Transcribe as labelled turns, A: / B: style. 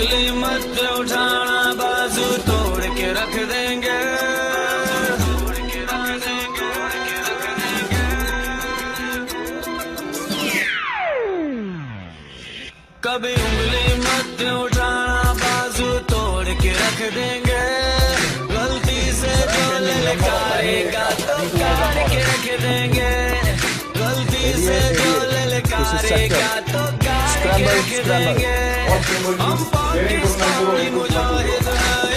A: उंगली मत उठाना, बाजू तोड़ के रख देंगे। कभी उंगली मत उठाना, बाजू तोड़ के रख देंगे। गलती से जो ललकारेगा तो काट के रख देंगे। गलती से जो ललकारेगा तो काट के रख देंगे। हम पाकिस्तानी मुजाहिद हैं।